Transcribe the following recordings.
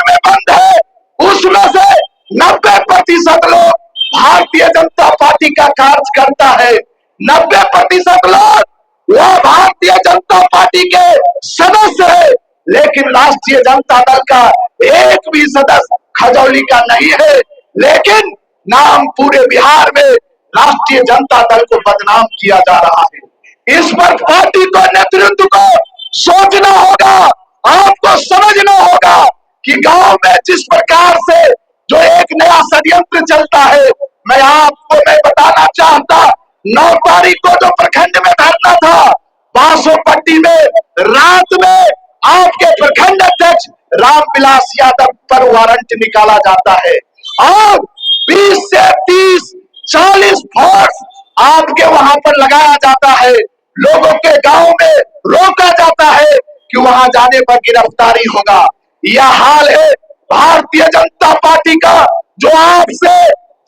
में बंद है, उसमें से 90% लोग भारतीय जनता पार्टी का कार्यकर्ता है, 90% लोग वो भारतीय जनता पार्टी के सदस्य है, लेकिन राष्ट्रीय जनता दल का एक भी सदस्य खजौली का नहीं है। लेकिन नाम पूरे बिहार में राष्ट्रीय जनता दल को बदनाम किया जा रहा है। इस पर पार्टी को, नेतृत्व को सोचना होगा, आपको समझना होगा कि गांव में जिस प्रकार से जो एक नया षड्यंत्र चलता है, मैं बताना चाहता, 9 तारीख को जो प्रखंड में धरना था, बासोपट्टी में रात में आपके प्रखंड अध्यक्ष रामविलास यादव पर वारंट निकाला जाता है और 20 से 30 40 फोर्स आपके वहां पर लगाया जाता है, लोगों के गांव में रोका जाता है कि वहां जाने पर गिरफ्तारी होगा। यह हाल है भारतीय जनता पार्टी का, जो आपसे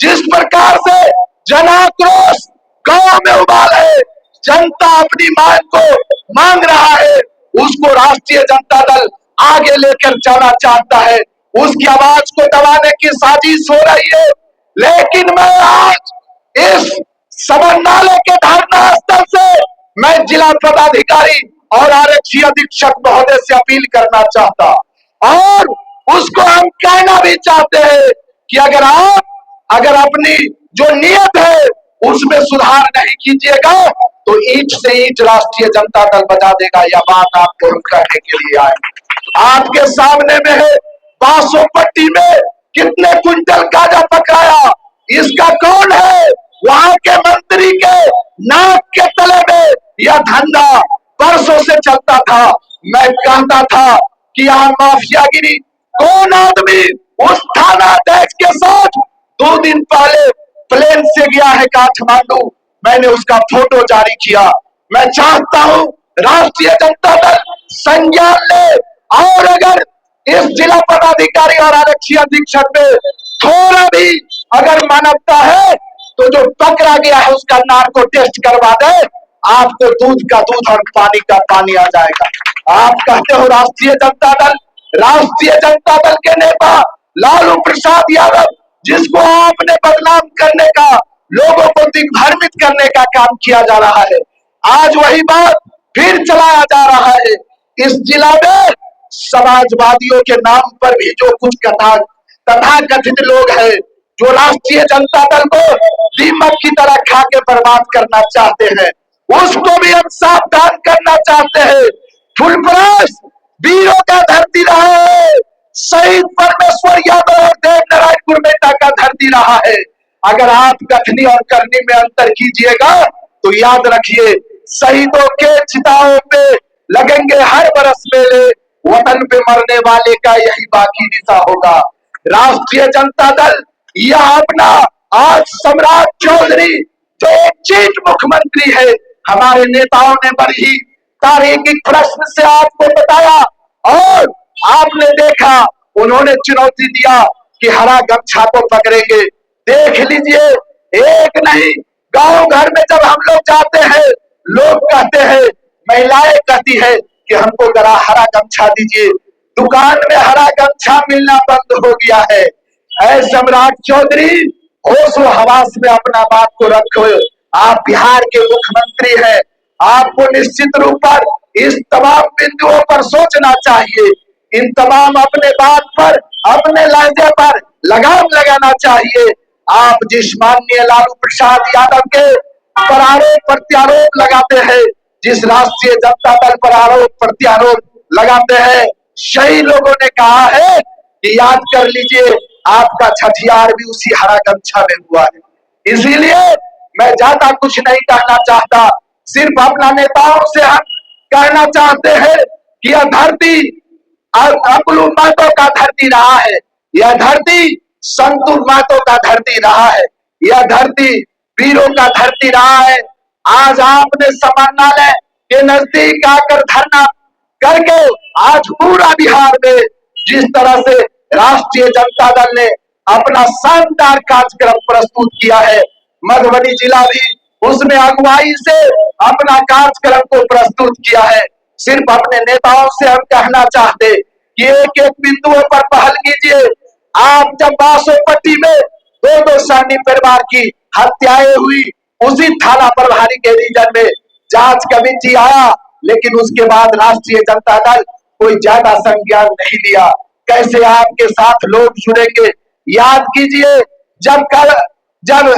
जिस प्रकार से जनाक्रोश गांव में उबाल है, जनता अपनी मांग को मांग रहा है, उसको राष्ट्रीय जनता दल आगे लेकर जाना चाहता है, उसकी आवाज को दबाने की साजिश हो रही है। लेकिन मैं आज इस समन्वय के धरना स्थल से मैं जिला पदाधिकारी और आरक्षी अधीक्षक महोदय से अपील करना चाहता, और उसको हम कहना भी चाहते हैं कि अगर अपनी जो नियत है उसमें सुधार नहीं कीजिएगा तो ईंट से ईंट राष्ट्रीय जनता दल बजा देगा। यह बात आपको कहने के लिए आए। आपके सामने में है, बासोपट्टी में कितने क्विंटल गांजा पकड़ाया, इसका कौन है? वहां के मंत्री के नाक के तले में यह धंधा वर्षों से चलता था। मैं कहता था कि यहाँ माफियागिरी, कौन आदमी उस थाना अध्यक्ष के साथ 2 दिन पहले प्लेन से गया है काठमांडू, मैंने उसका फोटो जारी किया। मैं चाहता हूं राष्ट्रीय जनता दल संज्ञान ले, और अगर इस जिला पदाधिकारी और आरक्षी अधीक्षक में थोड़ा भी अगर मानवता है तो जो पकड़ा गया है उसका नार्को टेस्ट करवा दे, आपको दूध का दूध और पानी का पानी आ जाएगा। आप कहते हो राष्ट्रीय जनता दल, राष्ट्रीय जनता दल के नेता लालू प्रसाद यादव, जिसको आपने बदनाम करने का, लोगों को दिग्भ्रमित करने का काम किया जा रहा है, आज वही बात फिर चलाया जा रहा है। इस जिला में समाजवादियों के नाम पर भी जो कुछ तथाकथित लोग हैं, जो राष्ट्रीय जनता दल को दीमक की तरह खा के बर्बाद करना चाहते हैं, उसको भी हम सावधान करना चाहते हैं। फुलपरास वीरों का धरती रहा है, शहीद परमेश्वर यादव और देव नारायण गुरबेटा का धरती रहा है। अगर आप कथनी और करनी में अंतर कीजिएगा तो याद रखिए, शहीदों के चिताओं पे लगेंगे हर बरस मेले, वतन पे मरने वाले का यही बाकी निशा होगा। राष्ट्रीय जनता दल यह अपना आज सम्राट चौधरी जो एक चीट मुख्यमंत्री है, हमारे नेताओं ने बड़ी ही तार्किक प्रश्न से आपको बताया और आपने देखा, उन्होंने चुनौती दिया कि हरा गमछा को पकड़ेंगे। देख लीजिए, एक नहीं, गांव घर में जब हम लोग जाते हैं, लोग कहते हैं, महिलाएं कहती है कि हमको जरा हरा गमछा दीजिए, दुकान में हरा गमछा मिलना बंद हो गया है। ऐ सम्राट चौधरी, होश व हवास में अपना बात को रखो। आप बिहार के मुख्यमंत्री हैं, आपको निश्चित रूप पर इस तमाम बिंदुओं पर सोचना चाहिए, इन तमाम अपने बात पर, अपने लहजे पर लगाम लगाना चाहिए। आप जिस माननीय लालू प्रसाद यादव के पर आरोप प्रत्यारोप लगाते हैं, जिस राष्ट्रीय जनता दल पर आरोप प्रत्यारोप लगाते हैं, सही लोगों ने कहा है कि याद कर लीजिए, आपका छठियार भी उसी हरा गमछा में हुआ है। इसीलिए मैं ज्यादा कुछ नहीं कहना चाहता, सिर्फ अपना नेताओं से हम कहना चाहते हैं कि यह धरती अकुल महतो का धरती रहा है, यह धरती संतु महतो का धरती रहा है, यह धरती वीरों का धरती रहा है। आज आपने समन्वय के नजदीक आकर धरना करके आज पूरा बिहार में जिस तरह से राष्ट्रीय जनता दल ने अपना शानदार कार्यक्रम प्रस्तुत किया है, मधुबनी जिला भी उसने अगुवाई से अपना कार्यक्रम को प्रस्तुत किया है। सिर्फ अपने नेताओं से हम कहना चाहते कि एक एक बिंदुओं पर पहल कीजिए। आप जब बासोपट्टी में दो दो सैनी परिवार की हत्याएं हुई, उसी थाना प्रभारी के रीजन में जांच कमेटी आया, लेकिन उसके बाद राष्ट्रीय जनता दल कोई ज्यादा संज्ञान नहीं लिया। कैसे आपके साथ लोग जुड़ेंगे? याद कीजिए, जब कल जब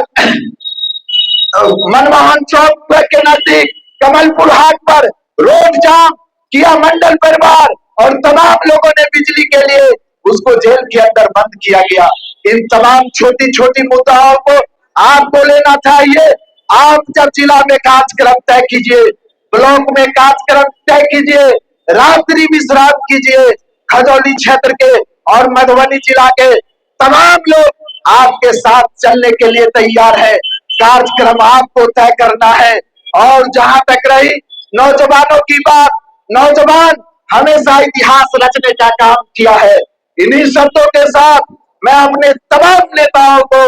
मनमोहन चौक के नजदीक कमलपुर हाट पर रोड जाम किया मंडल परिवार और तमाम लोगों ने बिजली के लिए, उसको जेल के अंदर बंद किया गया। इन तमाम छोटी छोटी मुद्दाओं को आपको लेना चाहिए। आप जब जिला में कार्यक्रम तय कीजिए, ब्लॉक में कार्यक्रम तय कीजिए, रात्रि विश्राम कीजिए। खजौली क्षेत्र के और मधुबनी जिला के तमाम लोग आपके साथ चलने के लिए तैयार है। कार्यक्रम आपको तय करना है। और जहां तक रही नौजवानों की बात, नौजवान हमेशा इतिहास रचने का काम किया है। इन्हीं शब्दों के साथ मैं अपने तमाम नेताओं को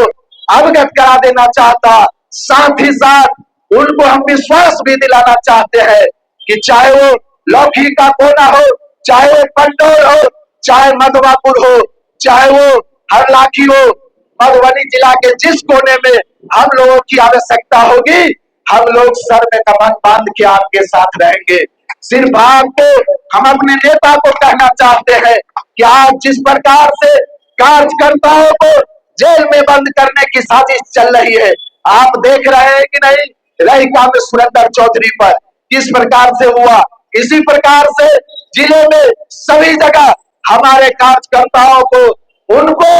अवगत करा देना चाहता, साथ ही साथ उनको हम विश्वास भी दिलाना चाहते हैं कि चाहे वो लौकी का कोना हो, चाहे वो पंडौर हो, चाहे मधुबापुर हो, चाहे वो हरलाखी हो, मधुबनी जिला के जिस कोने में हम लोगों की आवश्यकता होगी, हम लोग सर में कमर बांध के आपके साथ रहेंगे। सिर्फ आपको, हम अपने नेता को कहना चाहते हैं कि आज जिस प्रकार से कार्यकर्ताओं को जेल में बंद करने की साजिश चल रही है, आप देख रहे हैं कि नहीं? रहीका में सुरेंद्र चौधरी पर किस प्रकार से हुआ, इसी प्रकार से जिले में सभी जगह हमारे कार्यकर्ताओं को, उनको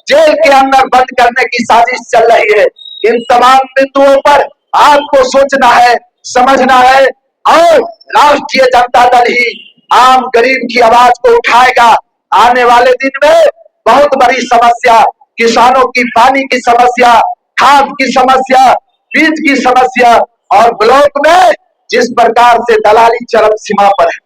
जेल के अंदर बंद करने की साजिश चल रही है। इन तमाम बिंदुओं पर आपको सोचना है, समझना है, और राष्ट्रीय जनता दल ही आम गरीब की आवाज को उठाएगा। आने वाले दिन में बहुत बड़ी समस्या, किसानों की पानी की समस्या, खाद की समस्या, बीज की समस्या, और ब्लॉक में जिस प्रकार से दलाली चरम सीमा पर है,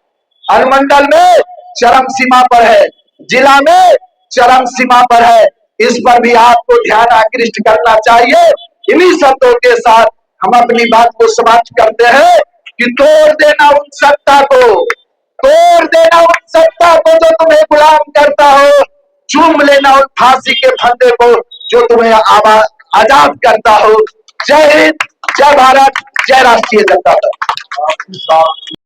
अनुमंडल में चरम सीमा पर है, जिला में चरम सीमा पर है, इस पर भी आपको ध्यान आकृष्ट करना चाहिए। इन्हीं शब्दों के साथ हम अपनी बात को समाप्त करते हैं कि तोड़ देना उन सत्ता को, तोड़ देना उन सत्ता को जो तुम्हें गुलाम करता हो, चूम लेना उन फांसी के फंदे को जो तुम्हें आजाद करता हो। जय हिंद, जय भारत, जय राष्ट्रीय जनता दल।